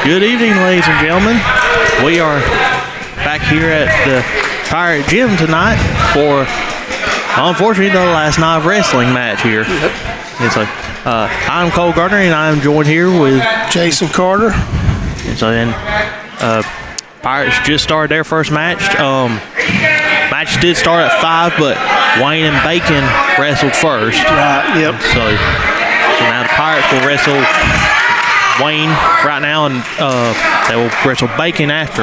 Good evening, ladies and gentlemen. We are back here at the Pirate Gym tonight for, unfortunately, the last night of wrestling match here. And so, I'm Cole Gardner, and I'm joined here with Jason Carter. And so then, Pirates just started their first match. Match did start at 5, but Wayne and Bacon wrestled first. Right, yep. So now the Pirates will wrestle Wayne right now, and they will wrestle Bacon after.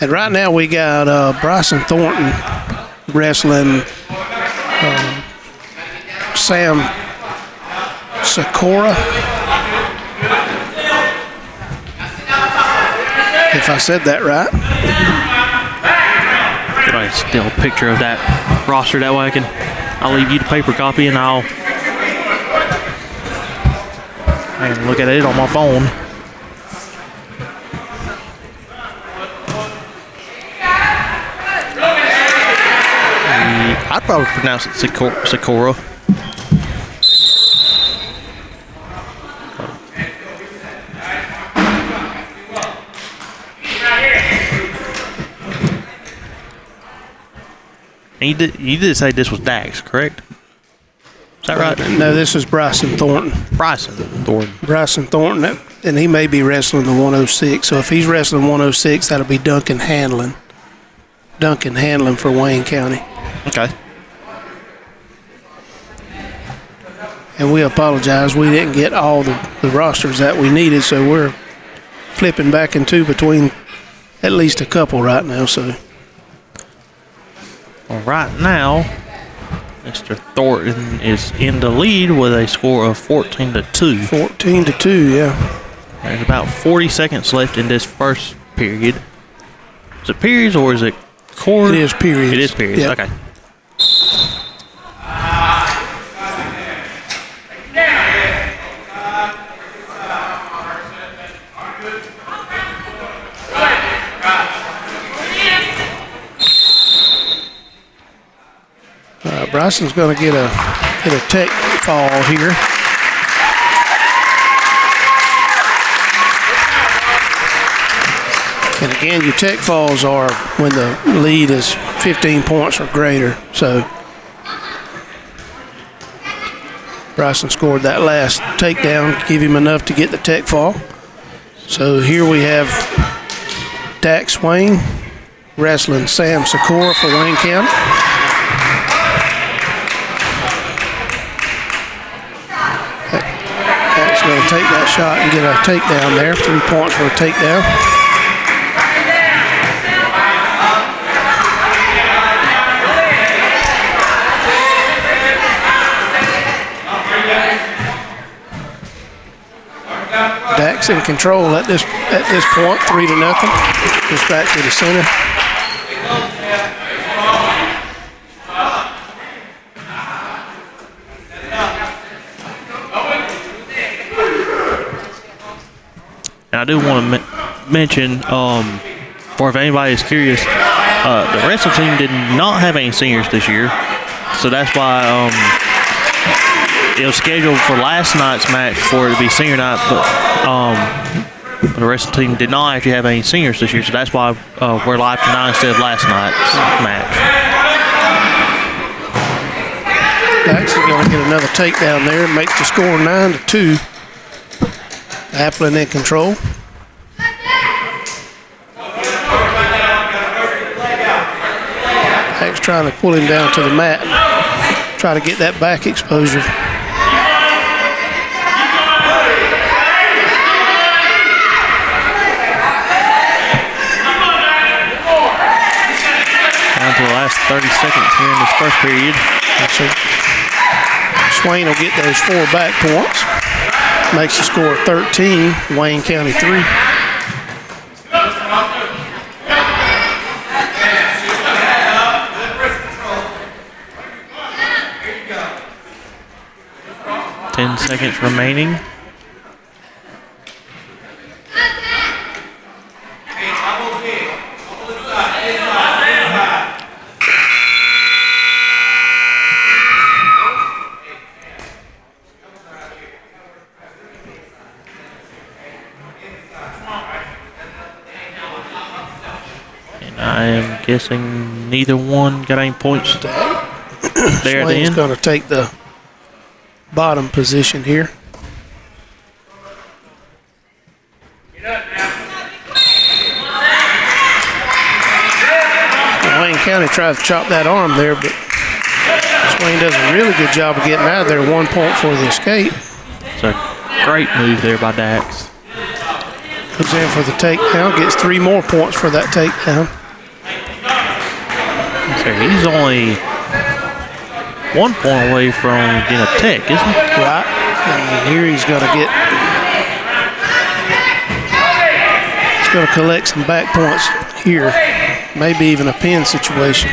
And right now we got Bryson Thornton wrestling Sam Sakura. If I said that right. I still a picture of that roster that way I'll leave you the paper copy and I can look at it on my phone. I'd probably pronounce it Sakura. And you did say this was Dax, correct? Is that right? No, this is Bryson Thornton. Bryson Thornton, and he may be wrestling the 106. So if he's wrestling 106, that'll be Duncan Hanlon. Duncan Hanlon for Wayne County. Okay. And we apologize. We didn't get all the rosters that we needed, so we're flipping back and two between at least a couple right now. So. Well, right now, Mr. Thornton is in the lead with a score of 14-2. 14-2, yeah. There's about 40 seconds left in this first period. Is it periods or is it quarter? It is periods. It is periods, yep. Okay. Bryson's going to get a tech fall here. And again, your tech falls are when the lead is 15 points or greater. So Bryson scored that last takedown, give him enough to get the tech fall. So here we have Dax Wayne wrestling Sam Sakura for Wayne County. Going to take that shot and get a takedown there. 3 points for a takedown. Dax in control at this point, 3-0. Goes back to the center. I do want to mention, for if anybody is curious, the wrestling team did not have any seniors this year, so that's why it was scheduled for last night's match for it to be senior night, but the wrestling team did not actually have any seniors this year, so that's why we're live tonight instead of last night's match. Dax is going to get another takedown there, makes the score 9-2. Applin in control. Dax trying to pull him down to the mat, try to get that back exposure. Down to the last 30 seconds here in this first period. So Swain will get those 4 back points. Makes the score 13, Wayne County 3. Ten seconds remaining. guessing neither one got any points there at the Swain's end. going to take the bottom position here. Wayne County tried to chop that arm there, but Swain does a really good job of getting out of there. 1 point for the escape. It's a great move there by Dax. Comes in for the takedown, gets 3 more points for that takedown. So he's only 1 point away from getting a tech, isn't he? Right. And here he's going to collect some back points here. Maybe even a pin situation.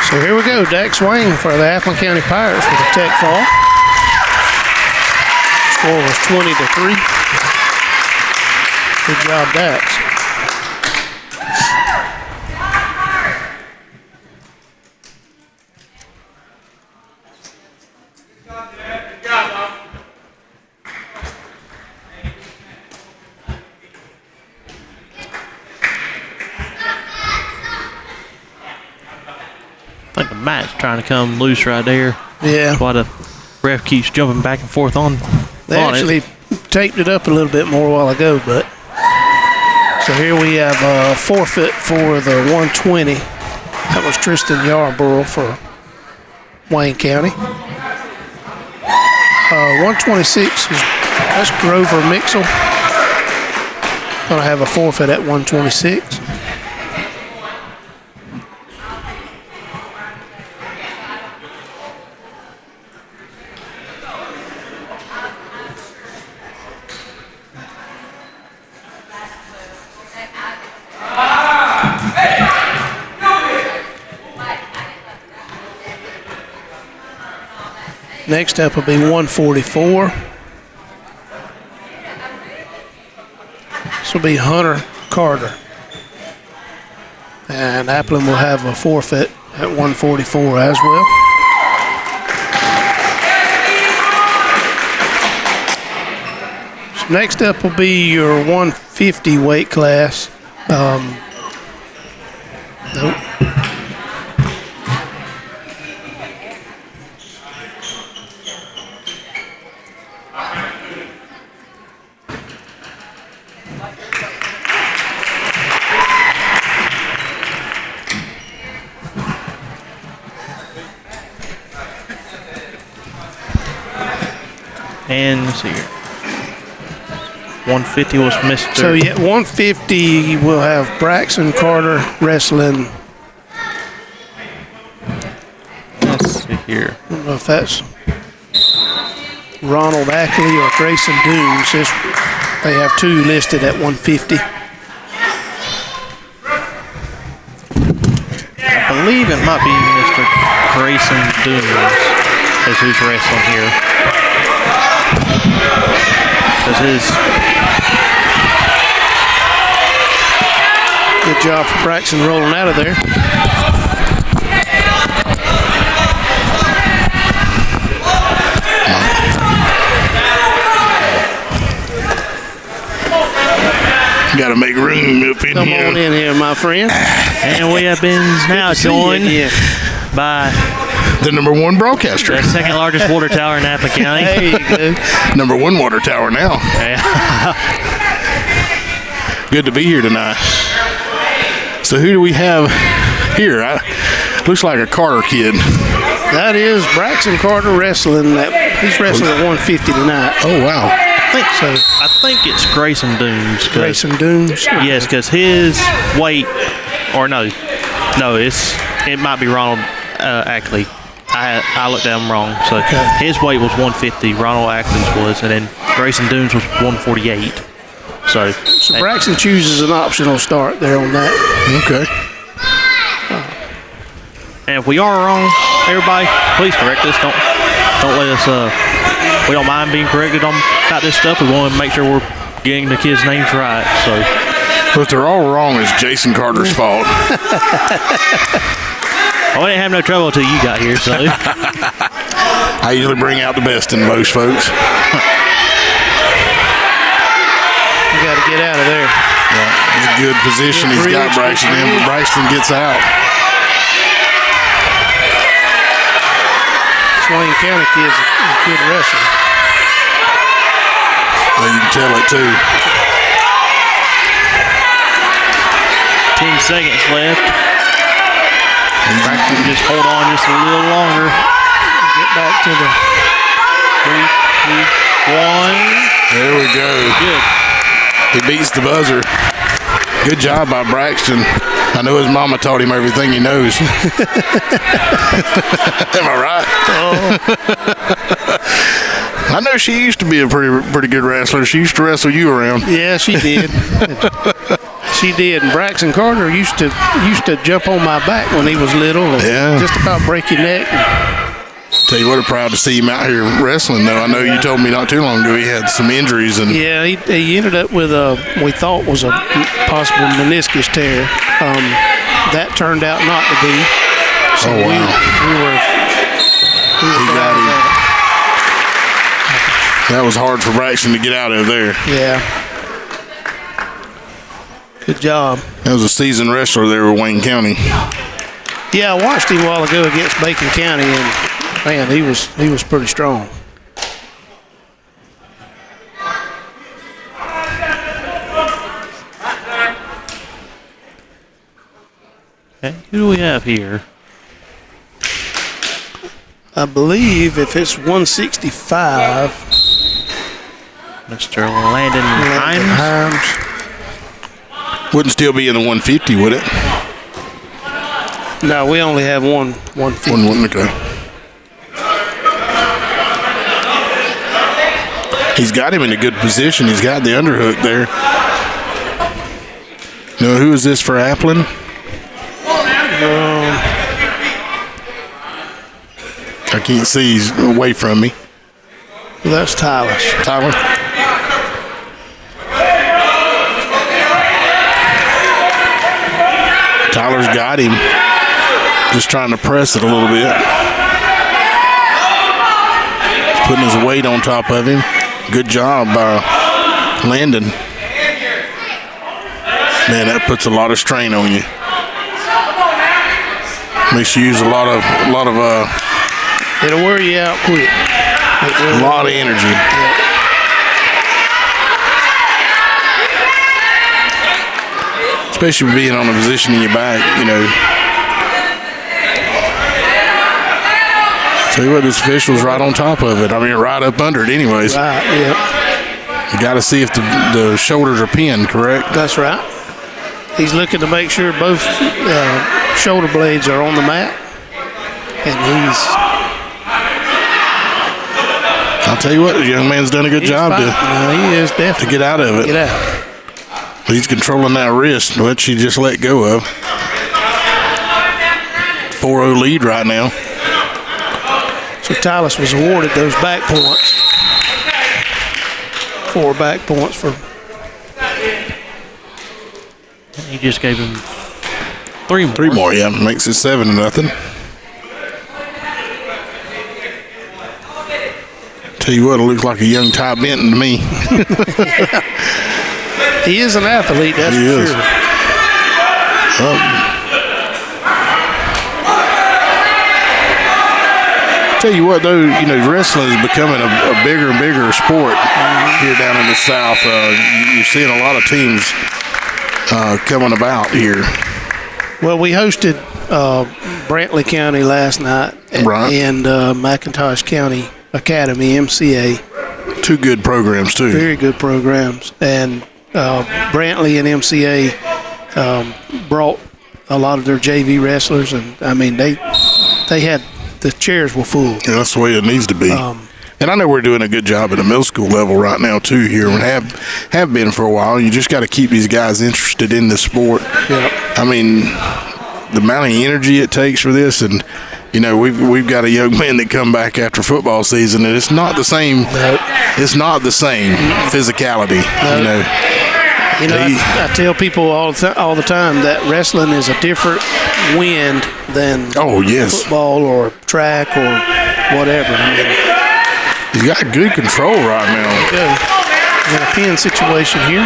So here we go, Dax Swain for the Appleton County Pirates with a tech fall. Score was 20-3. Good job, Dax. I think the mat's trying to come loose right there. Yeah. That's why the ref keeps jumping back and forth on They on actually it. taped it up a little bit more a while ago, but so here we have a forfeit for the 120. That was Tristan Yarborough for Wayne County. 126 that's Grover Mixel. Gonna have a forfeit at 126. Next up will be 144. This will be Hunter Carter. And Appleton will have a forfeit at 144 as well. So next up will be your 150 weight class. Nope. And let's see here. 150 was Mr. So yeah, 150 will have Braxton Carter wrestling. Let's see here. I don't know if that's Ronald Ackley or Grayson Dooms. They have two listed at 150. I believe it might be Mr. Grayson Dooms is who's wrestling here. Good job for Braxton rolling out of there. Got to make room up in Come here. on in here, my friend. And we have been now joined by The number one broadcaster. the second largest water tower in Napa County. There you go. Number one water tower now. Good to be here tonight. So who do we have here? Looks like a Carter kid. That is Braxton Carter wrestling. He's wrestling at 150 tonight. Oh, wow. I think it's Grayson Dooms. Grayson Dooms. Yes, because his weight, or it might be Ronald Ackley. I looked at him wrong. So his weight was 150. Ronald Ackley's was, and then Grayson Dooms was 148. So Braxton chooses an optional start there on that. Okay. and if we are wrong, everybody, please correct us. Don't let us. We don't mind being corrected about this stuff. We want to make sure we're getting the kids' names right. So, But if they're all wrong, it's Jason Carter's fault. we didn't have no trouble until you got here. So, I usually bring out the best in most folks. You got to get out of there. Yeah, it's a good position he's got Braxton in. Braxton gets out. Wayne County kid's a good wrestler. Well, you can tell it too. 10 seconds left. Braxton just hold on just a little longer. Get back to the 3, 2, 1. There we go. Good. He beats the buzzer. Good job by Braxton. I know his mama taught him everything he knows. Am I right? I know she used to be a pretty good wrestler. She used to wrestle you around. Yeah, she did. She did. And Braxton Carter used to jump on my back when he was little and just about break your neck. Tell you what, I'm proud to see him out here wrestling, though. I know you told me not too long ago he had some injuries. And yeah, he ended up with we thought was a possible meniscus tear. That turned out not to be. So wow. We were got him. That was hard for Braxton to get out of there. Yeah. Good job. That was a seasoned wrestler there with Wayne County. Yeah, I watched him a while ago against Bacon County, and man, he was pretty strong. Okay, who do we have here? I believe if it's 165, Mr. Landon Himes. Wouldn't still be in the 150, would it? No, we only have one 150. Okay. He's got him in a good position. He's got the underhook there. Now, who is this for Applin? I can't see. He's away from me. Well, that's Tyler. Tyler? Tyler's got him. Just trying to press it a little bit. Putting his weight on top of him. Good job by Landon. Man, that puts a lot of strain on you. Makes you use a lot of It'll wear you out quick. a lot of energy. Yeah. Especially being on a position in your back, you know. Tell you what, this official's right on top of it. I mean, right up under it anyways. Right, yep. You got to see if the shoulders are pinned, correct? That's right. He's looking to make sure both shoulder blades are on the mat. And I'll tell you what, the young man's done a good job he is definitely to get out of it. Get out. He's controlling that wrist, which he just let go of. 4-0 lead right now. So Tyler was awarded those back points. 4 back points for. He just gave him 3 more. 3 more, yeah. Makes it 7-0. Tell you what, it looks like a young Ty Benton to me. He is an athlete, that's He for is. sure. Tell you what, though, you know, wrestling is becoming a bigger and bigger sport here down in the South. You're seeing a lot of teams coming about here. Well, we hosted Brantley County last night and McIntosh County Academy, MCA. 2 good programs, too. Very good programs. And Brantley and MCA brought a lot of their JV wrestlers. And, I mean, they had – the chairs were full. Yeah, that's the way it needs to be. And I know we're doing a good job at the middle school level right now, too, here, and have been for a while. You just got to keep these guys interested in the sport. Yeah. I mean, the amount of energy it takes for this, and, you know, we've got a young man that come back after football season, and it's not the same. Nope. It's not the same physicality, you know. You know, I tell people all the time that wrestling is a different wind than football or track or whatever. I mean, he's got good control right now. we got a pin situation here.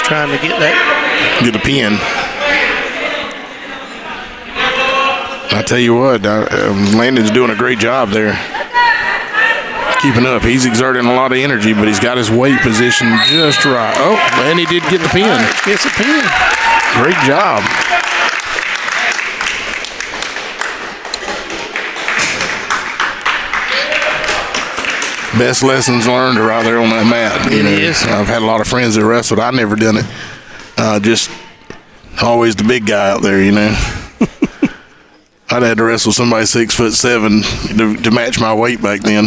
trying to get that. Get a pin. I tell you what, Landon's doing a great job there. Keeping up. He's exerting a lot of energy, but he's got his weight position just right. Oh, and he did get the pin. Gets a pin. Great job. Best lessons learned are right there on that mat. It is. I've had a lot of friends that wrestled. I never done it. Just always the big guy out there, I'd had to wrestle somebody 6'7" to match my weight back then.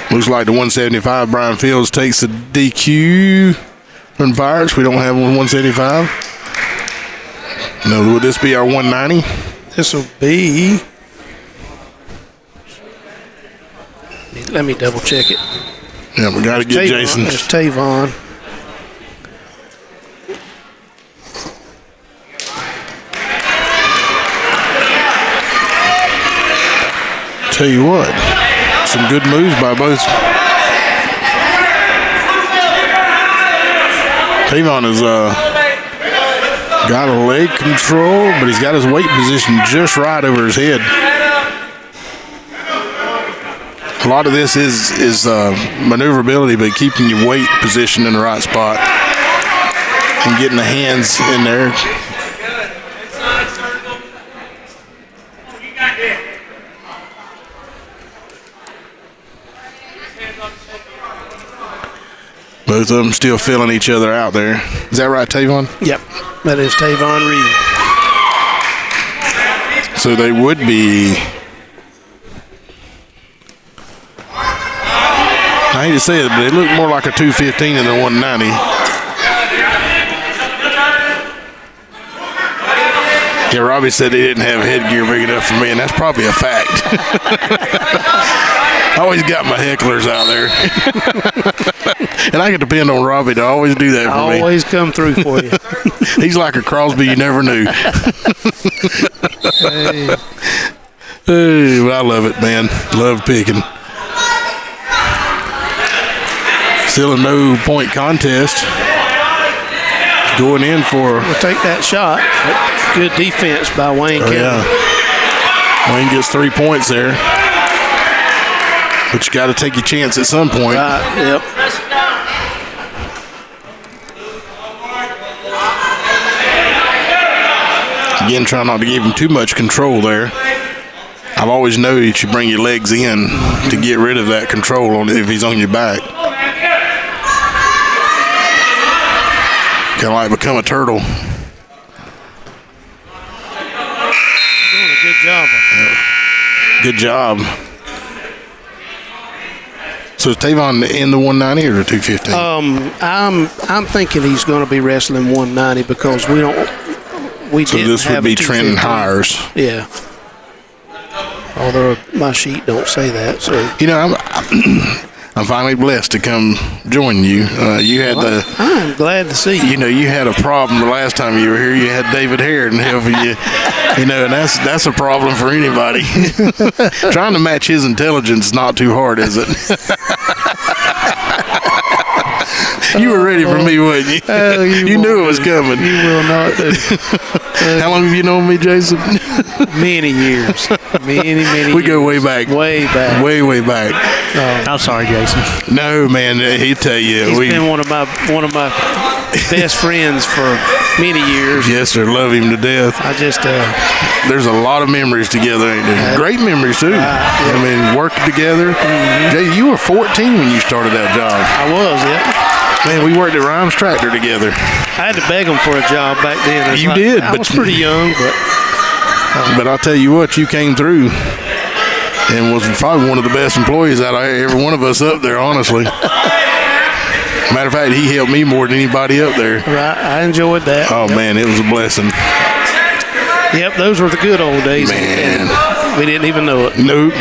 Looks like the 175, Brian Fields takes the DQ from the Pirates. We don't have one 175. No, would this be our 190? This will be. Let me double check it. Yeah, we got to get Jason. There's Tavon. Tell you what, some good moves by both. Tavon has got a leg control, but he's got his weight position just right over his head. A lot of this is maneuverability, but keeping your weight position in the right spot and getting the hands in there. Both of them still filling each other out there. Is that right, Tavon? Yep, that is Tavon Reed. So they would be. I hate to say it, but they look more like a 215 than a 190. Yeah, Robbie said he didn't have headgear big enough for me, and that's probably a fact. I always got my hecklers out there. And I can depend on Robbie to always do that for me. Always come through for you. He's like a Crosby you never knew. Hey. Hey, but I love it, man. Love picking. Still a no-point contest. Going in for... We'll take that shot. Good defense by Wayne County. Yeah. Wayne gets 3 points there. But you got to take your chance at some point. Right, yep. Again, try not to give him too much control there. I've always known that you bring your legs in to get rid of that control on if he's on your back. Kind of like become a turtle. Doing a good job. Good job. So is Tavon in the 190 or the 215? I'm thinking he's going to be wrestling 190 because we didn't so this have would be a trending 215. hires. Yeah. Although my sheet don't say that, so I'm finally blessed to come join you. You had I'm glad to see you. you had a problem the last time you were here. You had David Harron helping you, and that's a problem for anybody. Trying to match his intelligence is not too hard, is it? You were ready for me, wasn't you? You knew it was coming. You will not do. How long have you known me, Jason? Many years. Many We go way back. Way back. Way back. I'm sorry, Jason. No, man, he'll tell you. He's been one of my best friends for many years. Yes, sir. Love him to death. I just There's a lot of memories together, ain't there? Great memories, too. I mean, working together. Jay, you were 14 when you started that job. I was, yeah. Man, we worked at Rhymes Tractor together. I had to beg him for a job back then. You did, I but was pretty young, but But I'll tell you what, you came through and was probably one of the best employees out of every one of us up there, honestly. Matter of fact, he helped me more than anybody up there. right, I enjoyed that. Oh, man, it was a blessing. Yep, those were the good old days. Man. And we didn't even know it. Nope.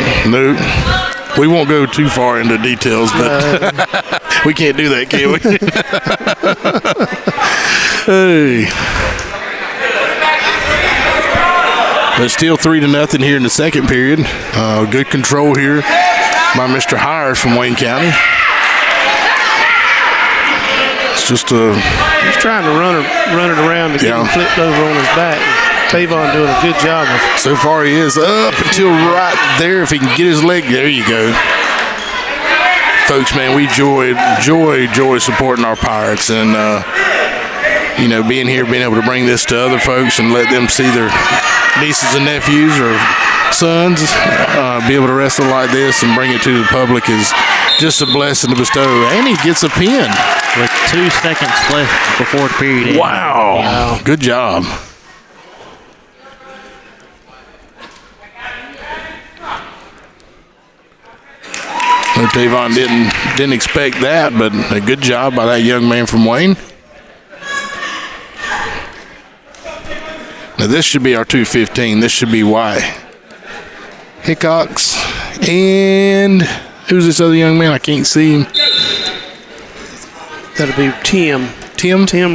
We won't go too far into details, but we can't do that, can we? Hey. But still 3-0 here in the second period. Good control here. by Mr. Hires from Wayne County. It's just a He's trying to run it around to get him flipped over on his back. Tavon doing a good job of. So far he is up until right there. If he can get his leg, there you go. Folks, man, we enjoy supporting our Pirates, and being here, being able to bring this to other folks and let them see their nieces and nephews or sons be able to wrestle like this and bring it to the public is just a blessing to bestow. And he gets a pin with 2 seconds left before the period ends. Wow. Good job. No, Tavon didn't expect that, but a good job by that young man from Wayne. Now this should be our 215. This should be Y. Hickox and who's this other young man? I can't see him. That'll be Tim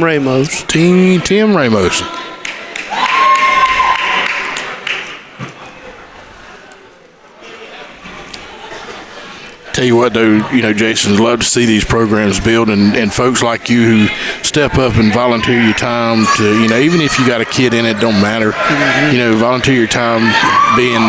Ramos. Tim Ramos. Tell you what, though, Jason's love to see these programs build, and folks like you who step up and volunteer your time to, even if you got a kid in it, don't matter. Mm-hmm. Volunteer your time being,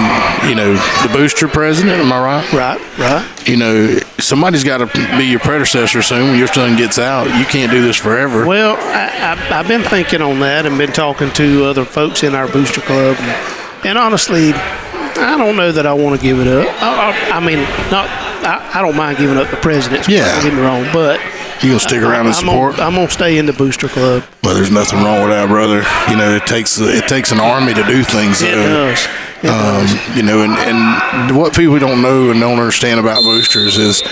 the booster president. Am I right? Right. Somebody's got to be your predecessor soon when your son gets out. You can't do this forever. Well, I've been thinking on that and been talking to other folks in our booster club, and honestly, I don't know that I want to give it up. I don't mind giving up the presidency. Yeah. Don't get me wrong, but you gonna stick around and support? I'm gonna stay in the booster club. Well, there's nothing wrong with that, brother. It takes an army to do things. It does. It does. And what people don't know and don't understand about boosters is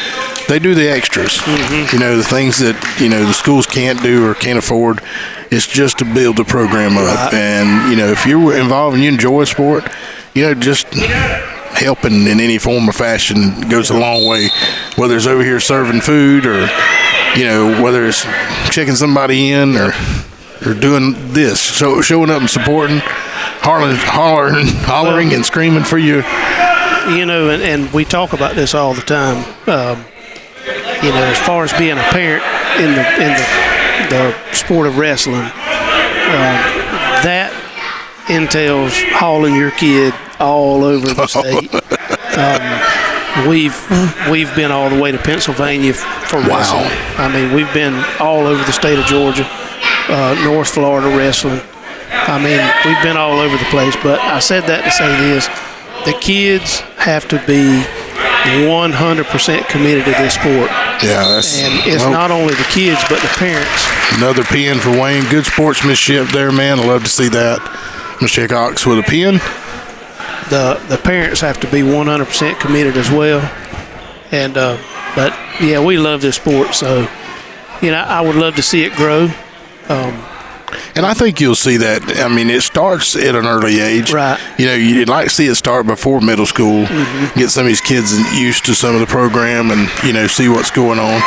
they do the extras. Mm-hmm. The things that the schools can't do or can't afford. It's just to build the program up. Right. And if you're involved and you enjoy sport, just helping in any form or fashion goes a long way. Whether it's over here serving food or, whether it's checking somebody in or doing this, showing up and supporting, hollering and screaming for you. And we talk about this all the time. As far as being a parent in the sport of wrestling, that entails hauling your kid all over the state. We've been all the way to Pennsylvania for wrestling. I mean, we've been all over the state of Georgia, North Florida wrestling. I mean, we've been all over the place. But I said that to say this: the kids have to be 100% committed to this sport. Yeah, and it's not only the kids but the parents. Another pin for Wayne. Good sportsmanship there, man. I love to see that. Mr. Hickox with a pin. The parents have to be 100% committed as well. And but yeah, we love this sport, so I would love to see it grow. And I think you'll see that. I mean, it starts at an early age. Right. You'd like to see it start before middle school, get some of these kids used to some of the program and, see what's going on.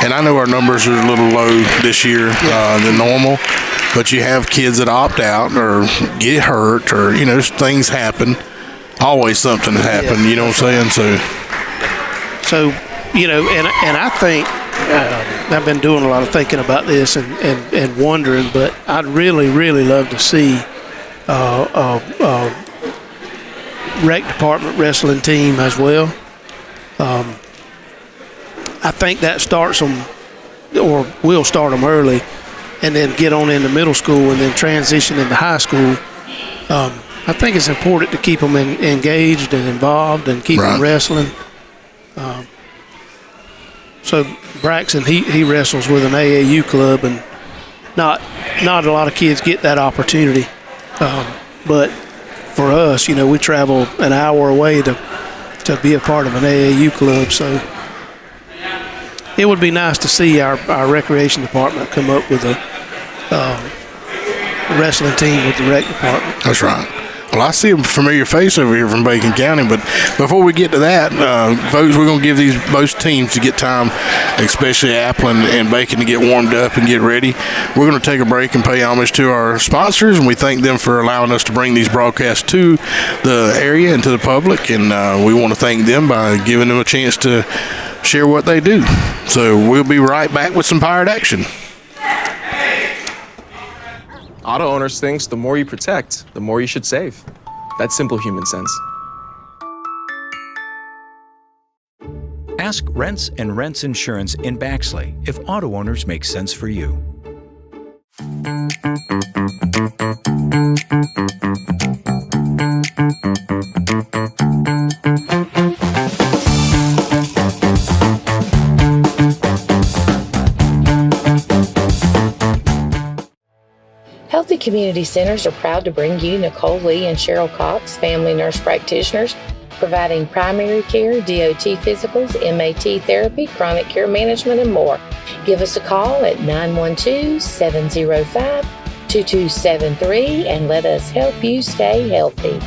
And I know our numbers are a little low this year than normal, but you have kids that opt out or get hurt or, things happen. Always something happen, you know what I'm saying? So, and I think I've been doing a lot of thinking about this and wondering, but I'd really, really love to see rec department wrestling team as well. I think that starts them, or will start them early, and then get on into middle school and then transition into high school. I think it's important to keep them engaged and involved and keep them wrestling. So Braxton, he wrestles with an AAU club, and not a lot of kids get that opportunity. But for us, we travel an hour away to be a part of an AAU club. So it would be nice to see our recreation department come up with a wrestling team with the rec department. That's right. Well, I see a familiar face over here from Bacon County, but before we get to that, folks, we're going to give these both teams to get time, especially Appleton and Bacon, to get warmed up and get ready. We're going to take a break and pay homage to our sponsors, and we thank them for allowing us to bring these broadcasts to the area and to the public, and we want to thank them by giving them a chance to share what they do. So we'll be right back with some Pirate action. Auto owners thinks the more you protect, the more you should save. That's simple human sense. Ask Rents and Rents Insurance in Baxley if auto owners make sense for you. Healthy Community Centers are proud to bring you Nicole Lee and Cheryl Cox, family nurse practitioners, providing primary care, DOT physicals, MAT therapy, chronic care management, and more. Give us a call at 912-705-2273 and let us help you stay healthy.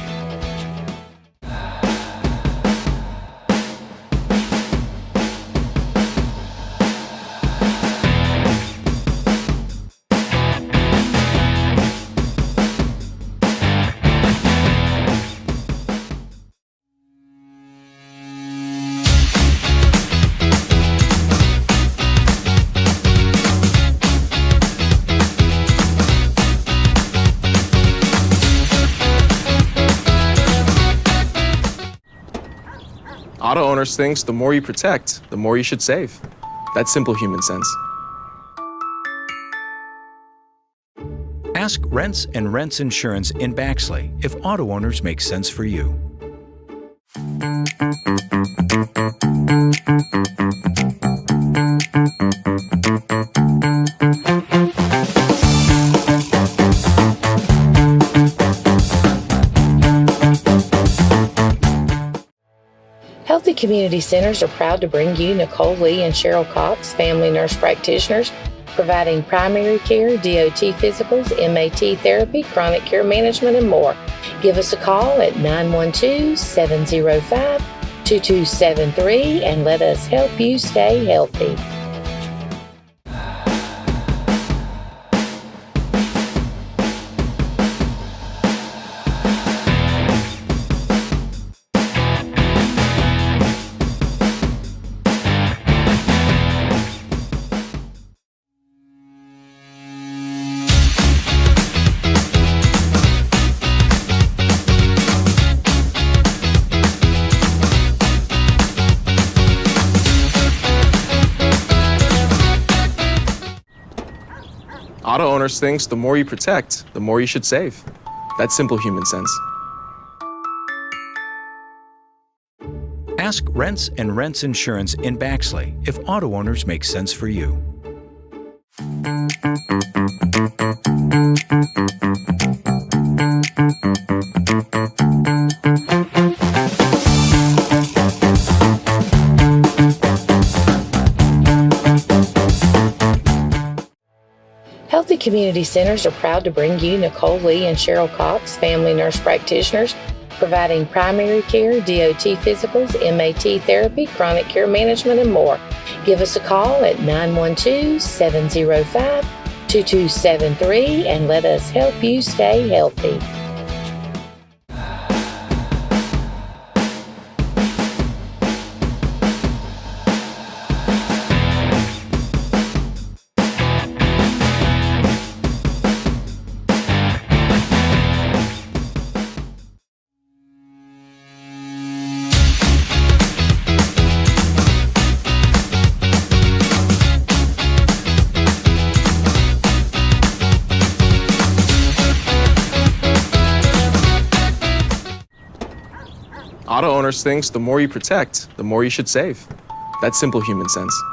Auto owners thinks the more you protect, the more you should save. That's simple human sense. Ask Rents and Rents Insurance in Baxley if auto owners make sense for you. Healthy Community Centers are proud to bring you Nicole Lee and Cheryl Cox, family nurse practitioners, providing primary care, DOT physicals, MAT therapy, chronic care management, and more. Give us a call at 912-705-2273 and let us help you stay healthy. Auto owners thinks the more you protect, the more you should save. That's simple human sense. Ask Rents and Rents Insurance in Baxley if auto owners make sense for you. Healthy Community Centers are proud to bring you Nicole Lee and Cheryl Cox, family nurse practitioners, providing primary care, DOT physicals, MAT therapy, chronic care management, and more. Give us a call at 912-705-2273 and let us help you stay healthy. Auto owners thinks the more you protect, the more you should save. That's simple human sense.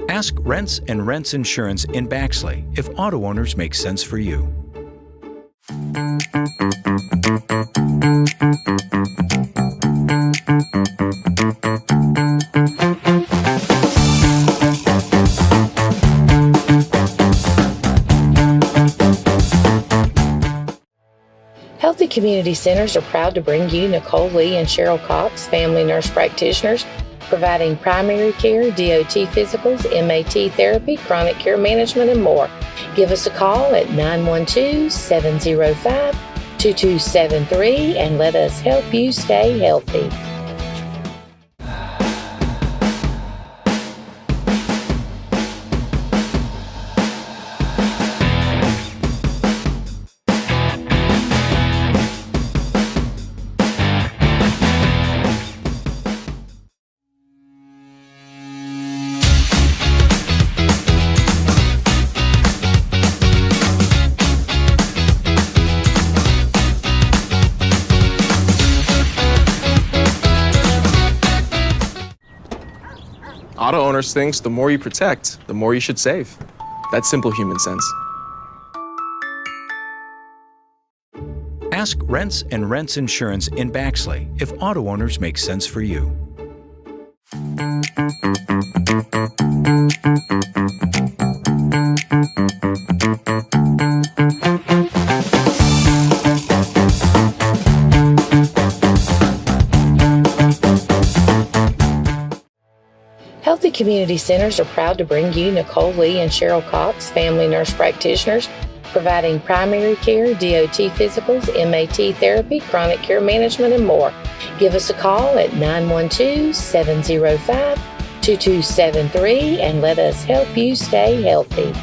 Ask Rents and Rents Insurance in Baxley if auto owners make sense for you. Community Centers are proud to bring you Nicole Lee and Cheryl Cox, family nurse practitioners, providing primary care, DOT physicals, MAT therapy, chronic care management, and more. Give us a call at 912-705-2273 and let us help you stay healthy. Auto owners thinks the more you protect, the more you should save. That's simple human sense. Ask Rents and Rents Insurance in Baxley if auto owners make sense for you. Healthy Community Centers are proud to bring you Nicole Lee and Cheryl Cox, family nurse practitioners, providing primary care, DOT physicals, MAT therapy, chronic care management, and more. Give us a call at 912-705-2273 and let us help you stay healthy.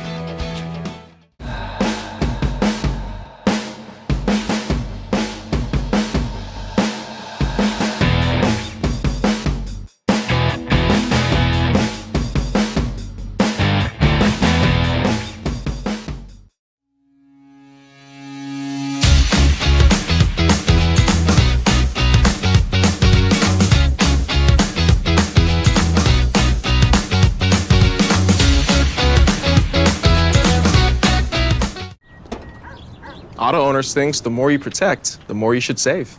Auto owners thinks the more you protect, the more you should save.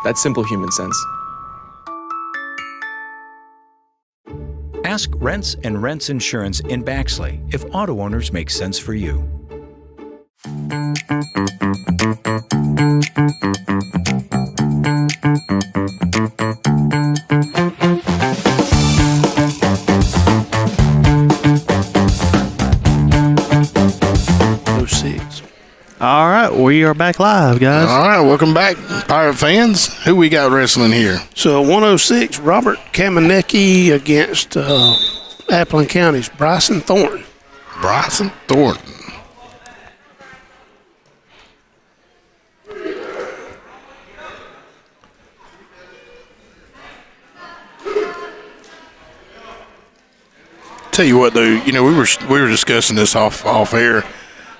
That's simple human sense. Ask Rents and Rents Insurance in Baxley if auto owners make sense for you. All right, we are back live, guys. All right, welcome back, Pirate fans. Who we got wrestling here? So 106, Robert Kamenecki against Appleton County's Bryson Thornton. Bryson Thornton. Tell you what, though, you know, we were discussing this off air a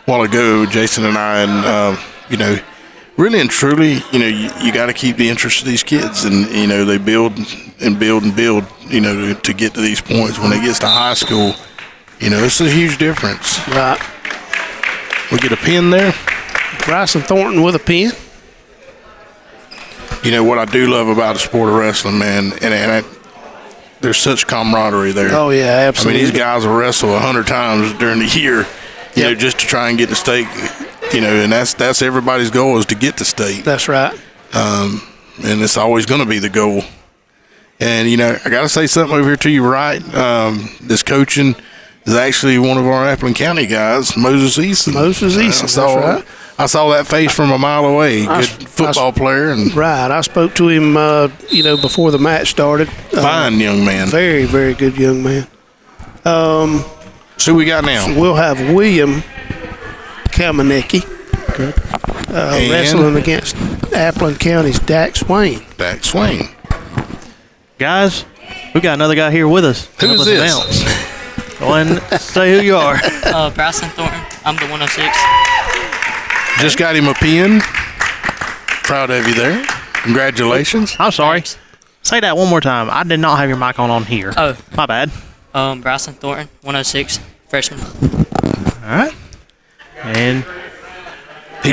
while ago, Jason and I, and you know, really and truly, you know, you got to keep the interest of these kids, and you know, they build and build and build, you know, to get to these points. When it gets to high school, you know, it's a huge difference. Right. We get a pin there. Bryson Thornton with a pin. You know what I do love about the sport of wrestling, man, and there's such camaraderie there. Oh yeah, absolutely. I mean, these guys will wrestle 100 times during the year, you know, just to try and get to state. You know, and that's everybody's goal, is to get to state. That's right. And it's always going to be the goal. And you know, I got to say something over here to you, right? This coaching is actually one of our Appleton County guys, Moses Easton. Moses Easton, that's right. I saw that face from a mile away. Good football player. And right. I spoke to him, you know, before the match started. Fine young man. Very, very good young man. So we got now? So we'll have William Kamenecki wrestling against Appleton County's Dax Swain. Dax Swain. Guys, we got another guy here with us. Who is this? Go ahead and say who you are. Bryson Thornton. I'm the 106. Just got him a pin. Proud of you there. Congratulations. I'm sorry. Say that one more time. I did not have your mic on here. Oh. My bad. Bryson Thornton, 106, freshman. All right. And he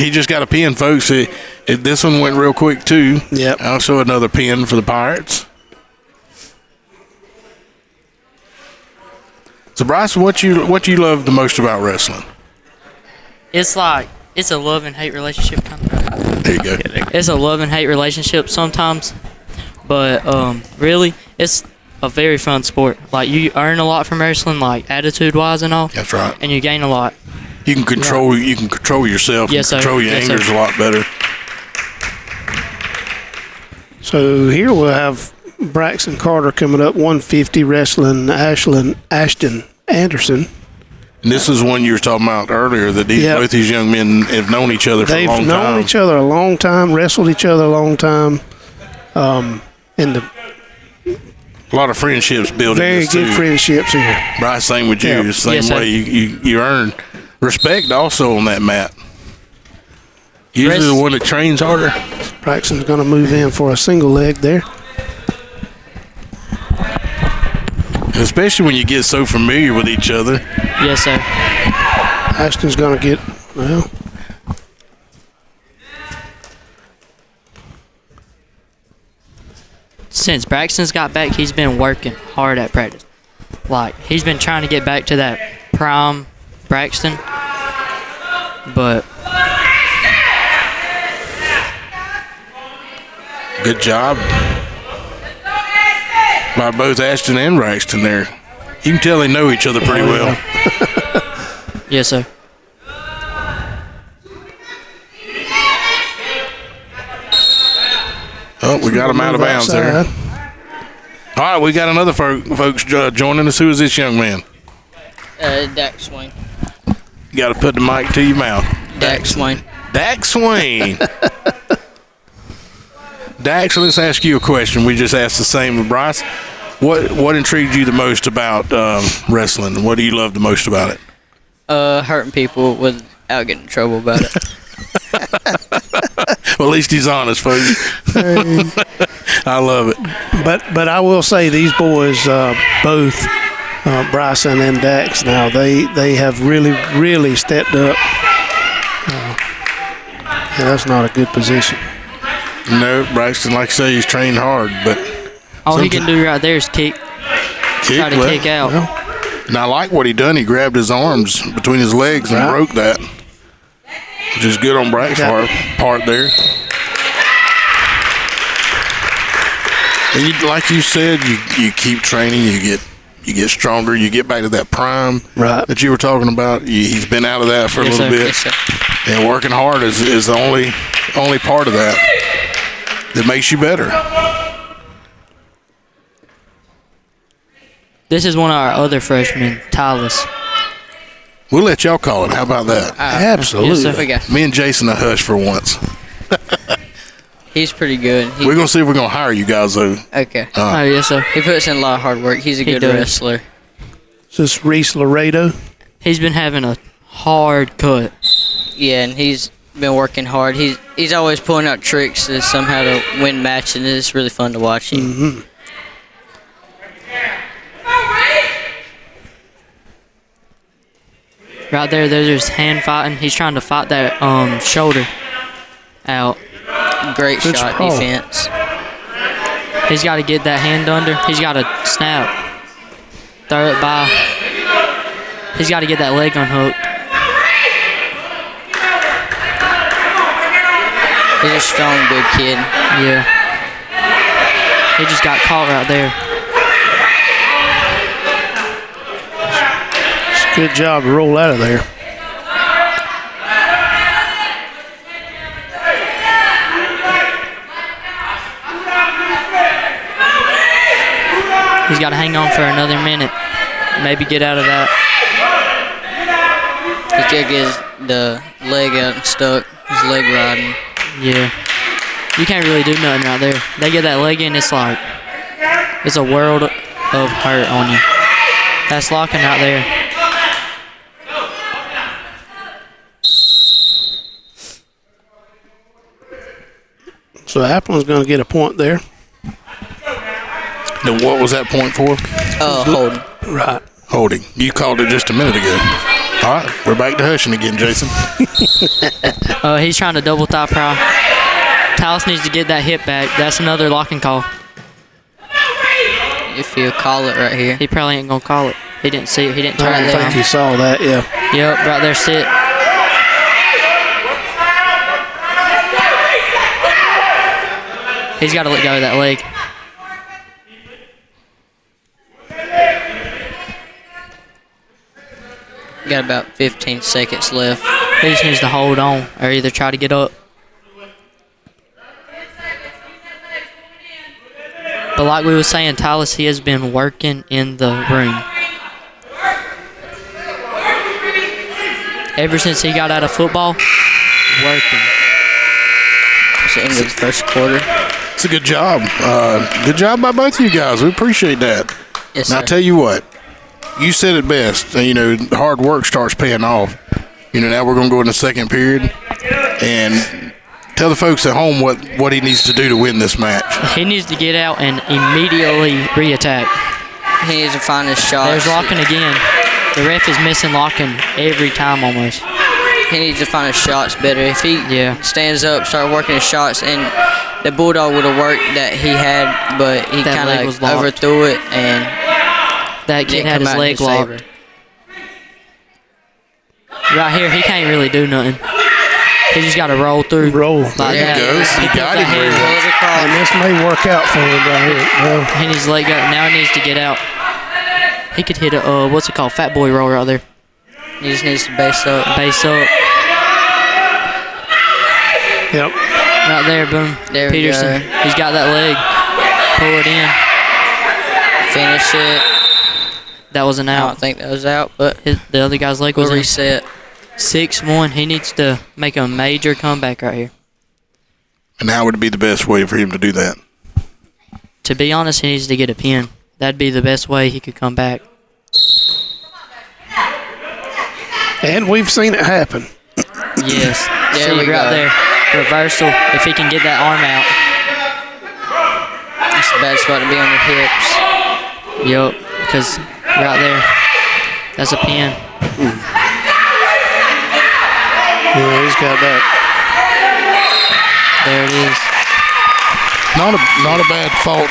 just got a pin, folks. This one went real quick too. Yep. Also another pin for the Pirates. So Bryson, what you love the most about wrestling? It's like it's a love and hate relationship kind of. There you go. It's a love and hate relationship sometimes, but really, it's a very fun sport. Like, you earn a lot from wrestling, like attitude-wise and all. That's right. And you gain a lot. You can control. You can control yourself. Yes, and sir. control your Yes, angers sir. a lot better. So here we'll have Braxton Carter coming up, 150, wrestling Ashton Anderson. And this is one you were talking about earlier. That Yep. both these young men have known each other for They've a long known time. each other a long time, wrestled each other a long time. And the A lot of friendships built. in very this good too. friendships here. Right, same with you. Yeah. The same Yes, sir. way you earn respect also on that mat. Usually the one that trains harder. Braxton's going to move in for a single leg there. And especially when you get so familiar with each other. Yes, sir. Ashton's going to get, well, Since Braxton's got back, he's been working hard at practice. Like, he's been trying to get back to that prime Braxton, but Good job by both Ashton and Braxton there. You can tell they know each other pretty well. yes, sir. Oh, we got him out of move bounds there. outside. All right, we got another folks joining us. Who is this young man? Dax Swain. You got to put the mic to your mouth. Dax Swain. Dax Swain. Dax, let's ask you a question. We just asked the same with Bryce. What intrigued you the most about wrestling? What do you love the most about it? Hurting people without getting in trouble about it. Well, at least he's honest, folks. I love it. But I will say these boys, both Bryson and Dax, now they have really stepped up. And that's not a good position. No, Braxton, like I say, he's trained hard, but All he can do right there is kick, try to well, kick out. And I like what he done. He grabbed his arms between his legs and Right. broke that, which is good on Braxton's part there. And like you said, you keep training, you get stronger, you get back to that prime Right. that you were talking about. He's been out of that for a Yes, little sir. bit, Yes, sir. and working hard is the only part of that makes you better. This is one of our other freshmen, Tyler. We'll let y'all call it. How about that? Absolutely. Yes, sir. Okay. Me and Jason a hush for once. He's pretty good. We're gonna see if we're gonna hire you guys though. Okay. Oh, yes, sir. He puts in a lot of hard work. He's a good does. wrestler. Is this Reese Laredo? He's been having a hard cut. Yeah, and he's been working hard. He's always pulling out tricks to somehow to win matches, and it's really fun to watch him. Right there, there's his hand fighting. He's trying to fight that shoulder out. Great Good shot sprawl. defense. He's got to get that hand under. He's got to snap. Throw it by. He's got to get that leg unhooked. He's a strong, good kid. Yeah. He just got caught right there. It's a good job to roll out of there. He's got to hang on for another minute. Maybe get out of that. He can't get the leg out and stuck. His leg riding. Yeah. You can't really do nothing right there. They get that leg in, it's like, it's a world of hurt on you. That's locking right there. So Applin's going to get a point there. Now, what was that point for? Holding. Right. Holding. You called it just a minute ago. All right, we're back to hushing again, Jason. He's trying to double thigh pry. Talos needs to get that hip back. That's another locking call. If he'll call it right here. He probably ain't going to call it. He didn't see it. He didn't I turn don't it think down. he saw that, yeah. Yep, right there, sit. He's got to let go of that leg. Got about 15 seconds left. He just needs to hold on or either try to get up. But like we were saying, Tyler, he has been working in the room. Ever since he got out of football, working. It's the end of the first quarter. It's a good job. Good job by both of you guys. We appreciate that. Yes, Now, sir. I tell you what, you said it best. You know, hard work starts paying off. You know, now we're going to go in the second period and tell the folks at home what he needs to do to win this match. He needs to get out and immediately re-attack. He needs to find his shots. There's locking again. The ref is missing locking every time almost. He needs to find his shots better. If he stands up, start working his shots, and the Bulldog would have worked that he had, but he That leg kind was of locked. overthrew it, and That kid didn't had come his out in leg favor. locked. Right here, he can't really do nothing. He just got to roll through. Roll. Like There that. he goes. He pulls got that him very hand. well. And this may work out for him right here. Well, He needs to let go. Now he needs to get out. He could hit a, what's it called? Fat boy roll right there. He just needs to base up. Base up. yep. Right there, boom. There we Peterson. go. He's got that leg. Pull it in. Finish it. That was an I don't out. think that was out, but The other guy's leg was we'll in. reset. 6-1. He needs to make a major comeback right here. And how would it be the best way for him to do that? To be honest, he needs to get a pin. That'd be the best way he could come back. And we've seen it happen. Yes. There See we right go. there. Reversal. If he can get that arm out. It's a bad spot to be on the hips. Yup. Because right there, that's a pin. Yeah, he's got that. There it is. Not a bad fault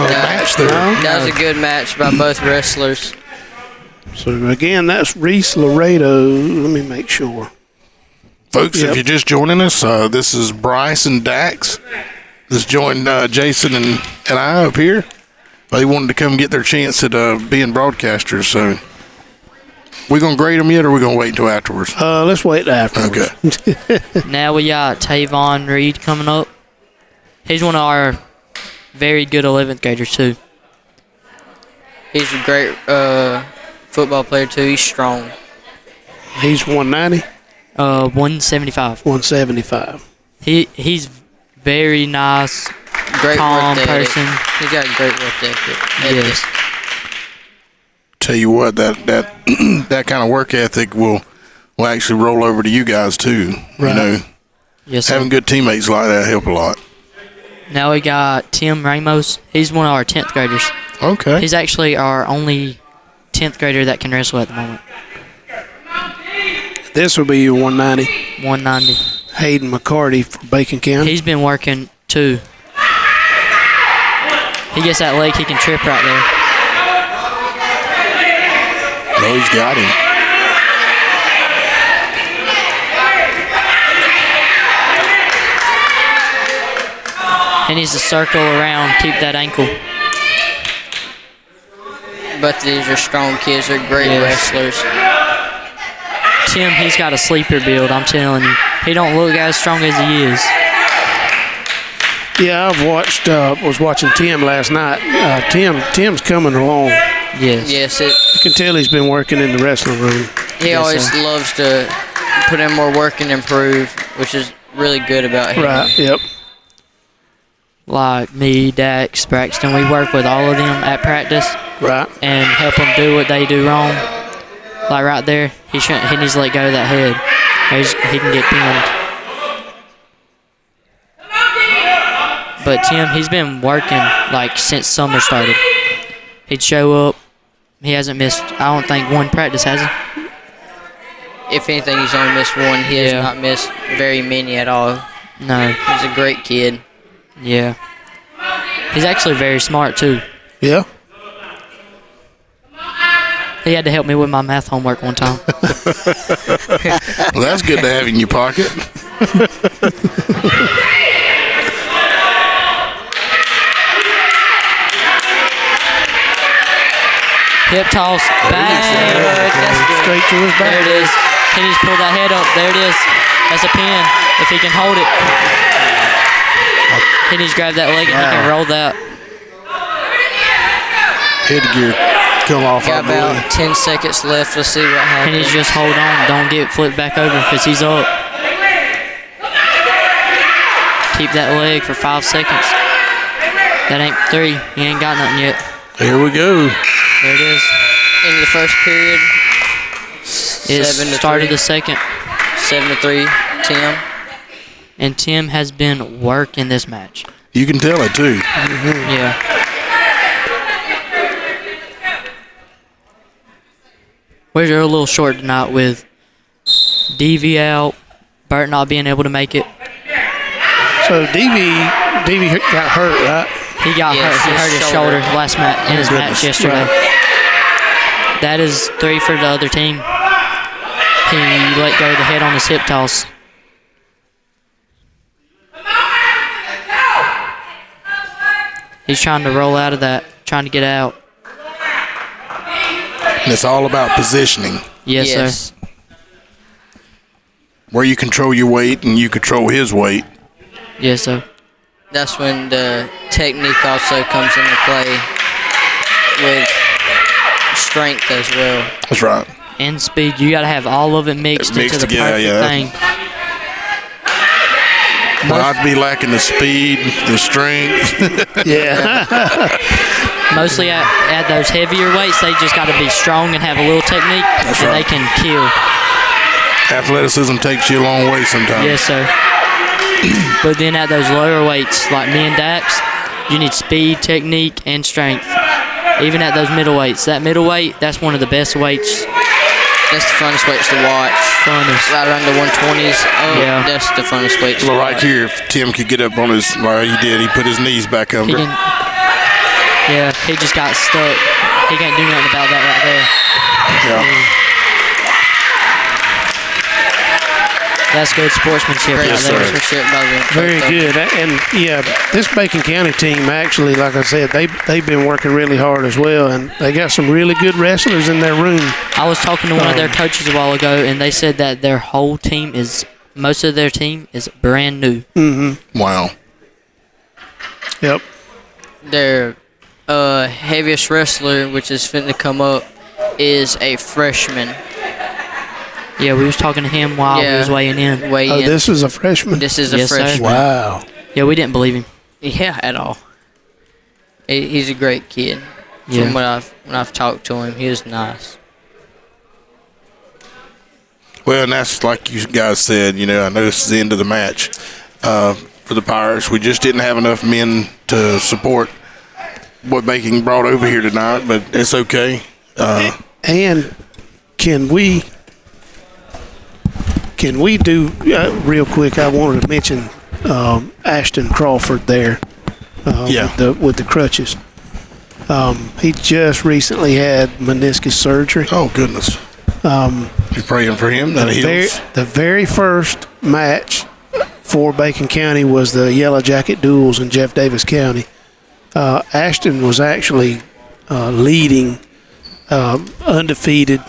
match there. No. That was a good match by both wrestlers. So again, that's Reese Laredo. Let me make sure. Folks, Yep. if you're just joining us, this is Bryce and Dax. This joined Jason and I up here. They wanted to come get their chance at being broadcasters, so we going to grade them yet, or we going to wait until afterwards? Let's wait afterwards. Okay. Now we got Tavon Reed coming up. He's one of our very good 11th graders, too. He's a great football player, too. He's strong. He's 190, 175. 175. He's very nice, Great calm work ethic. person. He's got a great work ethic. Yes. Tell you what, that that kind of work ethic will actually roll over to you guys too. You Right. know, Yes, sir. having good teammates like that help a lot. Now we got Tim Ramos. He's one of our 10th graders. Okay. He's actually our only 10th grader that can wrestle at the moment. This will be your 190. 190. Hayden McCarty for Bacon County. He's been working too. He gets that leg, he can trip right there. Oh, he's got him. He needs to circle around, keep that ankle. But these are strong kids. They're great Yes. wrestlers. Tim, he's got a sleeper build, I'm telling you. He don't look as strong as he is. Yeah, I've watched. Was watching Tim last night. Tim's coming along. Yes. Yes, You can tell he's been working in the wrestling room. he Yes, always sir. loves to put in more work and improve, which is really good about him. Right. Yep. Like me, Dax, Braxton, we work with all of them at practice Right. and help them do what they do wrong. Like right there, he needs to let go of that head. He can get pinned. But Tim, he's been working like since summer started. He'd show up. He hasn't missed, I don't think, one practice, has he? If anything, he's only missed one. He has Yeah. not missed very many at all. No. He's a great kid. Yeah. He's actually very smart too. Yeah. He had to help me with my math homework one time. Well, that's good to have in your pocket. Hip toss. Bang. Straight to his There back. it is. He needs to pull that head up. There it is. That's a pin. If he can hold it. He needs to grab that leg and he can roll that. Headgear come off. Got I believe. about 10 seconds left. Let's see what He happens. needs to just hold on. Don't get flipped back over because he's up. Keep that leg for 5 seconds. That ain't 3. He ain't got nothing yet. Here we go. There it is. Into the first period. It 7 to started 3. the second. 7 to 3. Tim. And Tim has been working this match. You can tell it too. Yeah. We're a little short tonight with DV out, Bert not being able to make it. So DV got hurt, right? He got Yes, hurt. He his hurt his shoulder. shoulder last match in his match yesterday. That is 3 for the other team. He let go of the head on his hip toss. He's trying to roll out of that, trying to get out. And it's all about positioning, Yes, sir. where you control your weight and you control his weight. Yes, sir. That's when the technique also comes into play with strength as well. That's right. And speed. You got to have all of it mixed Mixed into the together, perfect yeah. thing. Well, I'd be lacking the speed, the strength. Yeah. Mostly at those heavier weights, they just got to be strong and have a little technique, That's and right. they can kill. Athleticism takes you a long way sometimes. Yes, sir. But then at those lower weights, like me and Dax, you need speed, technique, and strength. Even at those middleweights. That middleweight, that's one of the best weights. That's the funnest weights to watch. Funnest. Right around the 120s. Oh, Yeah. that's the funnest weights to Well, right watch. here, if Tim could get up on his, like he did, he put his knees back He under. can, yeah, he just got stuck. He can't do nothing about that right there. Yeah. That's good sportsmanship Great right there. sir. sportsmanship by the Very coach. good. And yeah, this Bacon County team actually, like I said, they've been working really hard as well, and they got some really good wrestlers in their room. I was talking to one of their coaches a while ago, and they said that their whole team most of their team is brand new. Wow. Yep. Their heaviest wrestler, which is fitting to come up, is a freshman. Yeah, we was talking to him while he was weighing in. Weigh Oh, in. this is a freshman. This is a Yes, sir. freshman. Wow. Yeah, we didn't believe him. Yeah, at all. He's a great kid. Yeah. From when I've talked to him, he is nice. Well, and that's like you guys said, you know, I know this is the end of the match for the Pirates. We just didn't have enough men to support what Bacon brought over here tonight, but it's okay. And can we do real quick? I wanted to mention Ashton Crawford there. Yeah. with the crutches. He just recently had meniscus surgery. Oh, goodness. You're praying for him that he heals. The very first match for Bacon County was the Yellow Jacket Duels in Jeff Davis County. Ashton was actually leading undefeated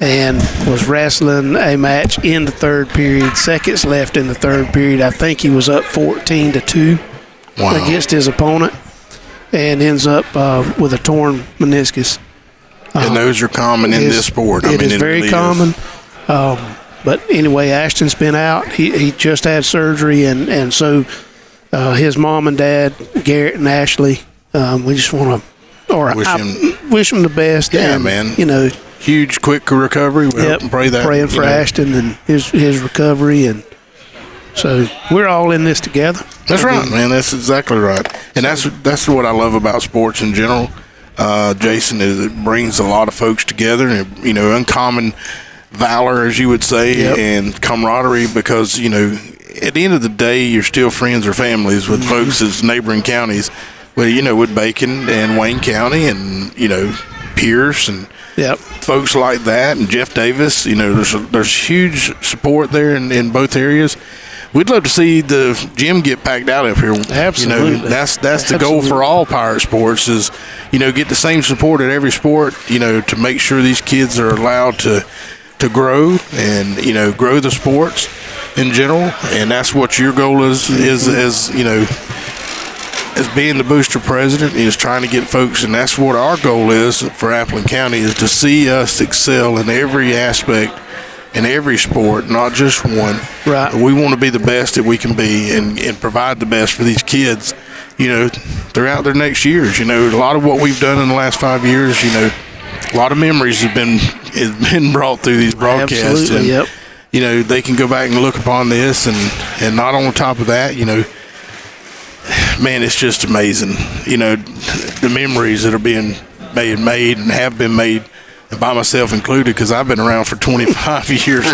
and was wrestling a match in the third period. Seconds left in the third period. I think he was up 14-2 Wow. against his opponent and ends up with a torn meniscus. And those are common in this sport. It is very really common. But anyway, Ashton's been out. He just had surgery, and so his mom and dad, Garrett and Ashley, we just want to wish him the best. Yeah, and, man. You know, Huge, quick recovery. We hope and pray that. praying for Ashton and his recovery, and so we're all in this together. That's right, man. That's exactly right. And that's what I love about sports in general. Jason, is it brings a lot of folks together, and you know, uncommon valor, as you would say, Yep. and camaraderie. Because you know, at the end of the day, you're still friends or families with folks as neighboring counties. Well, you know, with Bacon and Wayne County, and you know, Pierce and Yep. folks like that, and Jeff Davis. You know, there's huge support there in both areas. we'd love to see the gym get packed out up here. Absolutely. You know, that's the goal for all pirate sports is, you know, get the same support at every sport, you know, to make sure these kids are allowed to grow and, you know, grow the sports in general. And that's what your goal is you know, as being the booster president, is trying to get folks, and that's what our goal is for Appleton County, is to see us excel in every aspect, in every sport, not just one. Right. We want to be the best that we can be and provide the best for these kids, you know, throughout their next years. You know, a lot of what we've done in the last 5 years, you know, a lot of memories have been brought through these broadcasts. Absolutely, and, yep. you know, they can go back and look upon this, and not on top of that, you know, man, it's just amazing. You know, the memories that are being made and have been made, by myself included, because I've been around for 25 years.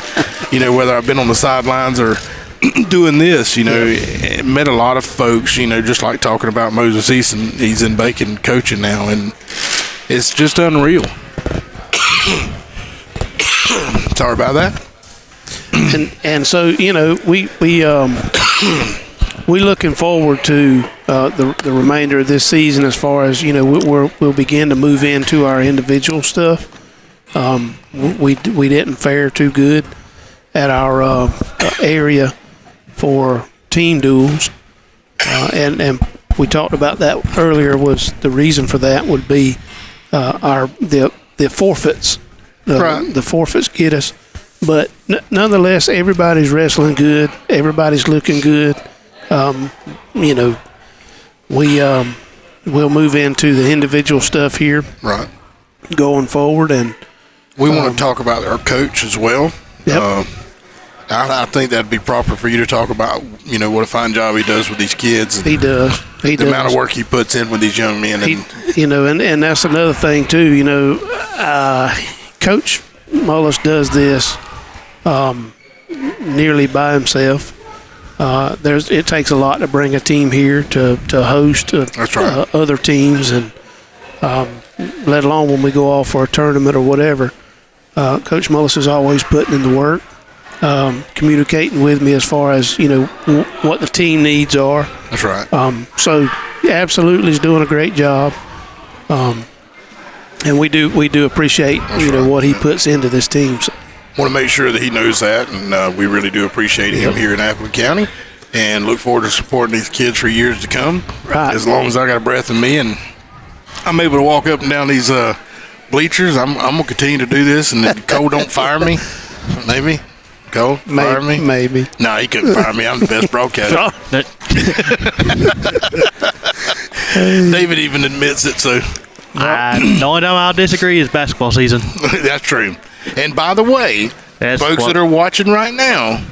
You know, whether I've been on the sidelines or doing this, you know, met a lot of folks, you know, just like talking about Moses Easton. He's in Bacon coaching now, and it's just unreal. Sorry about that. And so, you know, we looking forward to the remainder of this season, as far as, you know, we'll begin to move into our individual stuff. We didn't fare too good at our area for team duels, and we talked about that earlier. Was the reason for that would be the forfeits. Right. The forfeits get us, but nonetheless, everybody's wrestling good. Everybody's looking good. You know, we'll move into the individual stuff here, Right. going forward, and We want to talk about our coach as well. Yep. I think that'd be proper for you to talk about, you know, what a fine job he does with these kids. And he does. He the does. amount of work he puts in with these young men. And You know, and that's another thing too. You know, Coach Mullis does this nearly by himself. It takes a lot to bring a team here to host That's right. other teams, and let alone when we go off for a tournament or whatever. Coach Mullis is always putting in the work, communicating with me as far as, you know, what the team needs are. That's right. So absolutely, he's doing a great job, and we do appreciate what he puts into this team. So, Want to make sure that he knows that, and we really do appreciate him here in Appleton County, and look forward to supporting these kids for years to come. Right. As long as I got a breath in me and I'm able to walk up and down these bleachers, I'm gonna continue to do this. And if Cole don't fire me, maybe Cole fire me. Maybe. No, he couldn't fire me. I'm the best broadcaster. David even admits it. So The only time I'll disagree is basketball season. that's true. And by the way, folks that are watching right now,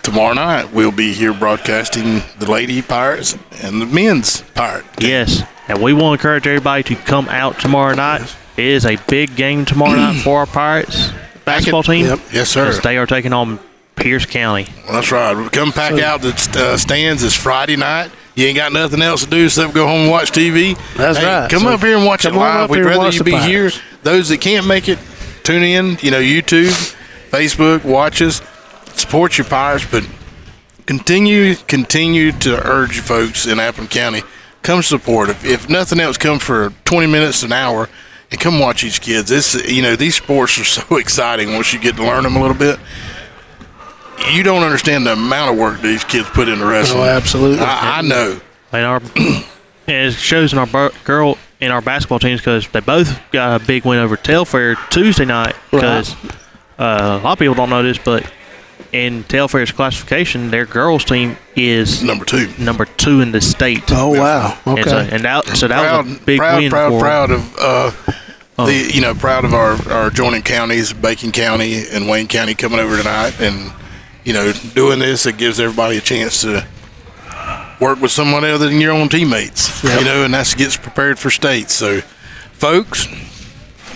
tomorrow night we'll be here broadcasting the Lady Pirates and the Men's Pirate. Yes, and we want to encourage everybody to come out tomorrow night. It is a big game tomorrow night for our Pirates basketball team. Yep. Yes, sir. As they are taking on Pierce County. Well, that's right. Come pack out the stands. It's Friday night. You ain't got nothing else to do except go home and watch TV. That's right. Come So up here and watch it come on live. up We'd here and rather watch you the be here. Pirates. Those that can't make it, tune in. You know, YouTube, Facebook, watch us. Support your Pirates, but continue to urge you folks in Appleton County, come support. If nothing else, come for 20 minutes, an hour, and come watch these kids. These sports are so exciting once you get to learn them a little bit. You don't understand the amount of work these kids put into wrestling. Oh, absolutely. I know. And it shows in our basketball teams, because they both got a big win over Telfair Tuesday night. Because a lot of people don't know this, but in Telfair's classification, their girls team is Number two in the state. Oh, wow. Okay. That was a big win for proud of proud of our adjoining counties, Bacon County and Wayne County, coming over tonight, and doing this. It gives everybody a chance to work with someone other than your own teammates. Yep. And that gets prepared for states. So, folks,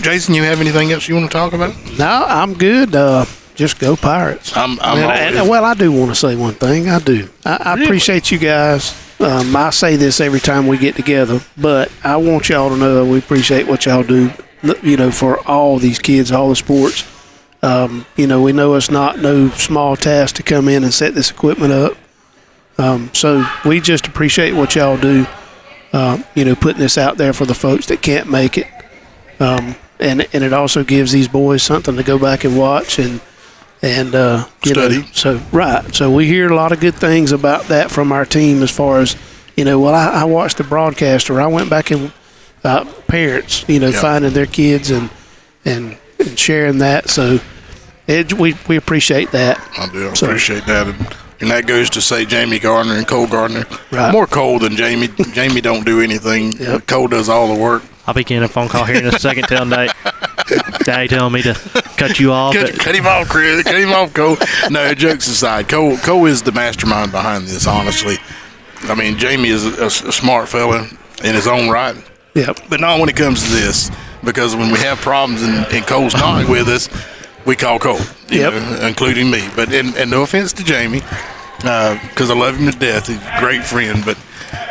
Jason, you have anything else you want to talk about? No, I'm good. Just go Pirates. I do want to say one thing. I do. I appreciate you guys. I say this every time we get together, but I want y'all to know that we appreciate what y'all do, for all these kids, all the sports. We know it's not no small task to come in and set this equipment up. So we just appreciate what y'all do, putting this out there for the folks that can't make it. And it also gives these boys something to go back and watch and Study. So we hear a lot of good things about that from our team as far as, I watched the broadcast, or I went back and parents, finding their kids and sharing that. So we appreciate that. I do appreciate that. And that goes to say Jamie Gardner and Cole Gardner. Right. More Cole than Jamie. Jamie don't do anything. Yep. Cole does all the work. I'll be getting a phone call here in a second telling Daddy telling me to cut you off. Cut him off, Chris. Cut him off, Cole. No, jokes aside, Cole is the mastermind behind this, honestly. I mean, Jamie is a smart fella in his own right. Yep. But not when it comes to this, because when we have problems and Cole's not with us, we call Cole, including me. But and no offense to Jamie, because I love him to death. He's a great friend, but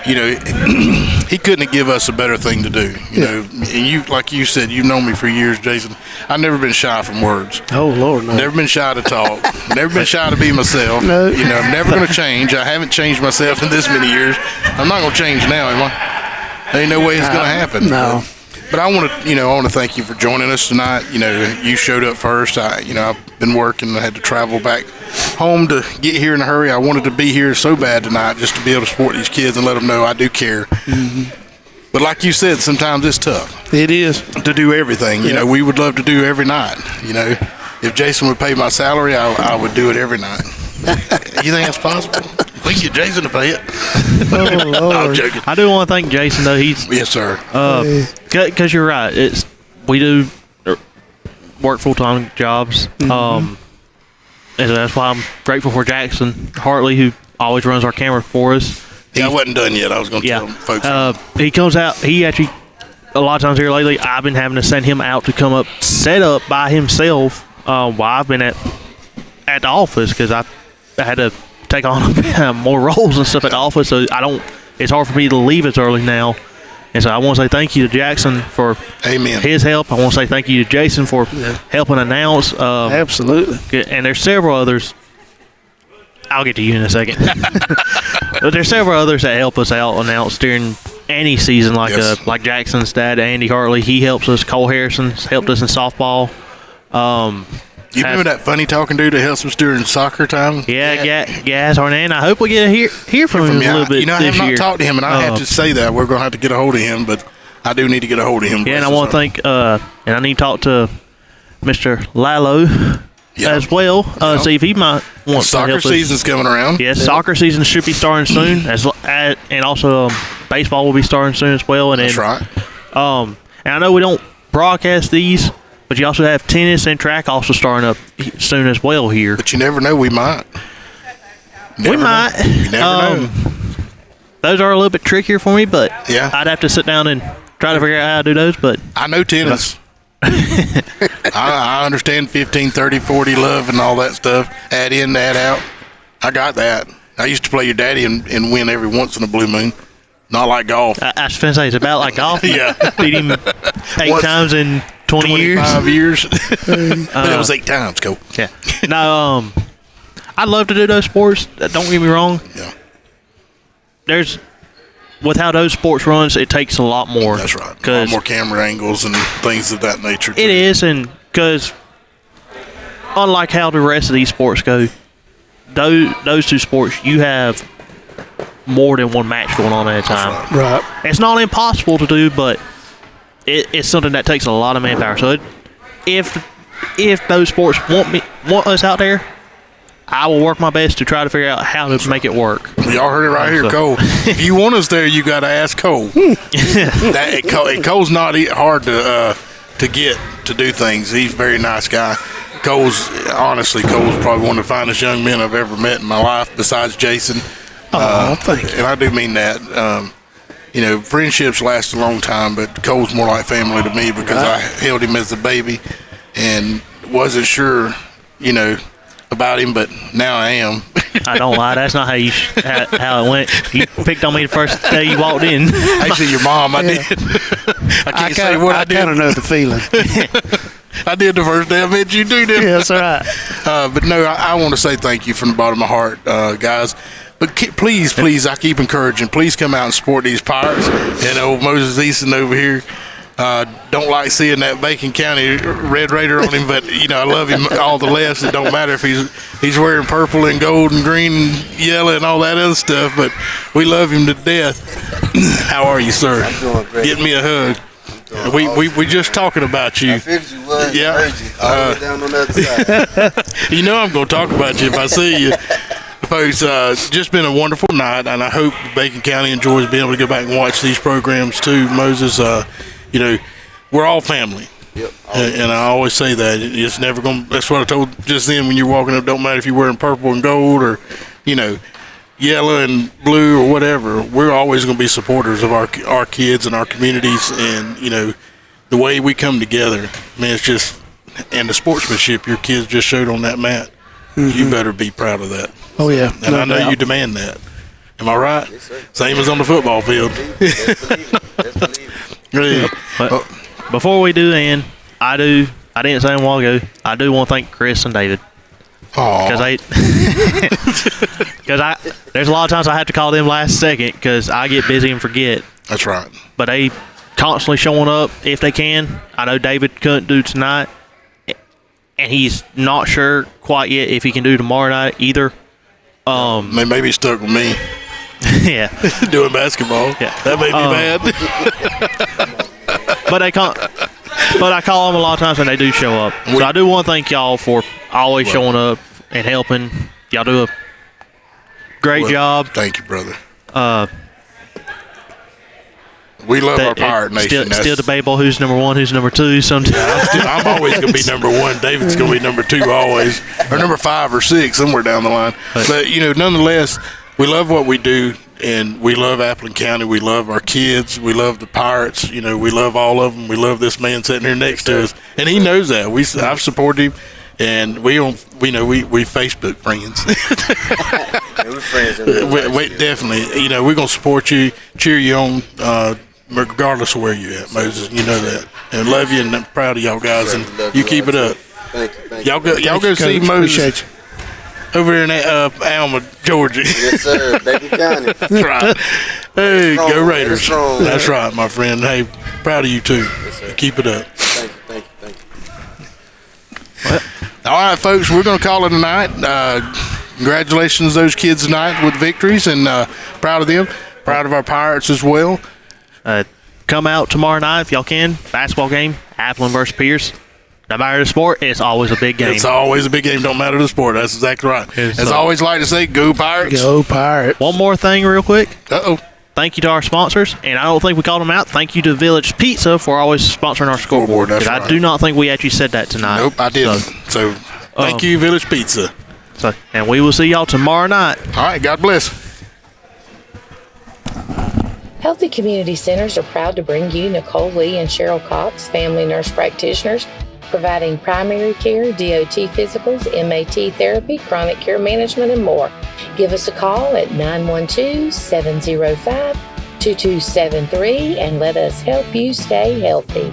he couldn't give us a better thing to do. And you, like you said, you've known me for years, Jason. I've never been shy from words. Oh Lord, no. Never been shy to talk. Never been shy to be myself. No. I'm never going to change. I haven't changed myself in this many years. I'm not going to change now, am I? There ain't no way it's going to happen. No. But I want to thank you for joining us tonight. You showed up first. I've been working. I had to travel back home to get here in a hurry. I wanted to be here so bad tonight just to be able to support these kids and let them know I do care. Mm-hmm. But like you said, sometimes it's tough. It is. To do everything. We would love to do every night. If Jason would pay my salary, I would do it every night. You think that's possible? We can get Jason to pay it. Oh, Lord. I'm joking. I do want to thank Jason, though. Yes, sir. Because you're right. We do work full-time jobs. Mm-hmm. And that's why I'm grateful for Jackson Hartley, who always runs our camera for us. I wasn't done yet. I was going to tell folks. He comes out. He actually, a lot of times here lately, I've been having to send him out to come up, set up by himself while I've been at the office, because I had to take on more roles and stuff at the office, so it's hard for me to leave as early now. And so I want to say thank you to Jackson for his help. I want to say thank you to Jason for helping announce. Absolutely. And there's several others. I'll get to you in a second. But there's several others that help us out announce during any season, like Jackson's dad, Andy Hartley. He helps us. Cole Harrison's helped us in softball. You remember that funny talking dude that helps us during soccer time? Yeah, Gaz Harnan. I hope we get to hear from him a little bit. I have not talked to him, and I have to say that we're going to have to get a hold of him, but I do need to get a hold of him. Yeah, and I want to thank, and I need to talk to Mr. Lalo as well, see if he might want to help us. Soccer season's coming around. Yes, soccer season should be starting soon, and also baseball will be starting soon as well. And That's right. And I know we don't broadcast these, but you also have tennis and track also starting up soon as well here. But you never know, we might. We might. You never know. Those are a little bit trickier for me, but yeah, I'd have to sit down and try to figure out how to do those. But I know tennis. I understand 15, 30, 40 love and all that stuff. Add in, add out. I got that. I used to play your daddy and win every once in a blue moon. Not like golf. I was going to say, it's about like golf. Yeah. Beat him 8 times in 25 years. But it was 8 times, Cole. Yeah. No, I'd love to do those sports. Don't get me wrong. Yeah. With how those sports runs, it takes a lot more. That's right. A lot more camera angles and things of that nature. It is, and because unlike how the rest of these sports go, those two sports, you have more than one match going on at a time. Right. It's not impossible to do, but it's something that takes a lot of manpower. So if those sports want us out there, I will work my best to try to figure out how to make it work. Y'all heard it right here, Cole. If you want us there, you got to ask Cole. Cole's not hard to get to do things. He's a very nice guy. Cole's probably one of the finest young men I've ever met in my life, besides Jason. Thank you. And I do mean that. Friendships last a long time, but Cole's more like family to me because I held him as a baby and wasn't sure, about him, but now I am. I don't lie. That's not how it went. You picked on me the first day you walked in. Actually, your mom, I did. I can't say what I did. I kind of know the feeling. I did the first day I met you, didn't I? Yeah, that's all right. But no, I want to say thank you from the bottom of my heart, guys. But please, I keep encouraging. Please come out and support these Pirates. And old Moses Easton over here. Don't like seeing that Bacon County Red Raider on him, but I love him all the less. It don't matter if he's wearing purple and gold and green and yellow and all that other stuff, but we love him to death. How are you, sir? I'm doing great. Get me a hug. We just talking about you. I figured you would. Yeah. I heard you. All the way down on the other side. I'm going to talk about you if I see you. Folks, just been a wonderful night, and I hope Bacon County enjoys being able to go back and watch these programs too. Moses, we're all family. Yep. And I always say that. It's never going to, that's what I told just then when you're walking up. Don't matter if you're wearing purple and gold or, yellow and blue or whatever. We're always going to be supporters of our kids and our communities and, the way we come together. Man, it's just, and the sportsmanship your kids just showed on that mat. Mm-hmm. You better be proud of that. Oh, yeah. And I know you demand that. Am I right? Yes, sir. Same as on the football field. Let's believe it. Yeah. But before we do end, I didn't say a while ago, I do want to thank Chris and David. Because there's a lot of times I have to call them last second because I get busy and forget. That's right. But they constantly showing up if they can. I know David couldn't do tonight, and he's not sure quite yet if he can do tomorrow night either. Maybe he's stuck with me. Yeah, doing basketball. Yeah, that may be bad. But I call them a lot of times and they do show up. So I do want to thank y'all for always showing up and helping. Y'all do a great job. Thank you, brother. We love our Pirate Nation. Still debatable who's number one, who's number two. Sometimes I'm always going to be number one. David's going to be number two always, or number 5 or 6 somewhere down the line. But nonetheless, we love what we do, and we love Appleton County. We love our kids. We love the Pirates. We love all of them. We love this man sitting here next to us, and he knows that. I've supported him, and we Facebook friends. Yeah, we're friends in real life. we definitely. We're gonna support you, cheer you on, regardless of where you're at, Moses. You know that, and love you, and I'm proud of y'all guys, and you keep it up. Thank you. Y'all go see Moses over in Alma, Georgia. Yes, sir. Bacon County. That's right. Hey, strong, go Raiders. strong, That's right, my friend. Hey, proud of you too. Yes, sir. Keep it up. Thank you. All right, folks, we're going to call it a night. Congratulations to those kids tonight with victories, and proud of them. Proud of our Pirates as well. come out tomorrow night if y'all can. Basketball game, Appleton versus Pierce. No matter the sport, it's always a big game. It's always a big game. Don't matter the sport. That's exactly right. As I always like to say, go Pirates. Go Pirates. One more thing real quick. Uh-oh. Thank you to our sponsors, and I don't think we called them out. Thank you to Village Pizza for always sponsoring our scoreboard. That's right. I do not think we actually said that tonight. Nope, I didn't. So thank you, Village Pizza. And we will see y'all tomorrow night. All right, God bless. Healthy Community Centers are proud to bring you Nicole Lee and Cheryl Cox, family nurse practitioners, providing primary care, DOT physicals, MAT therapy, chronic care management, and more. Give us a call at 912-705-2273 and let us help you stay healthy.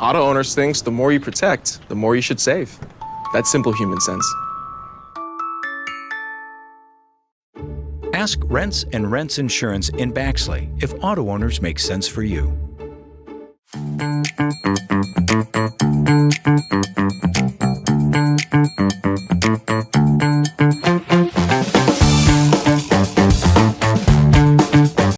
Auto owners thinks the more you protect, the more you should save. That's simple human sense. Ask Rents and Rents Insurance in Baxley if auto owners make sense for you.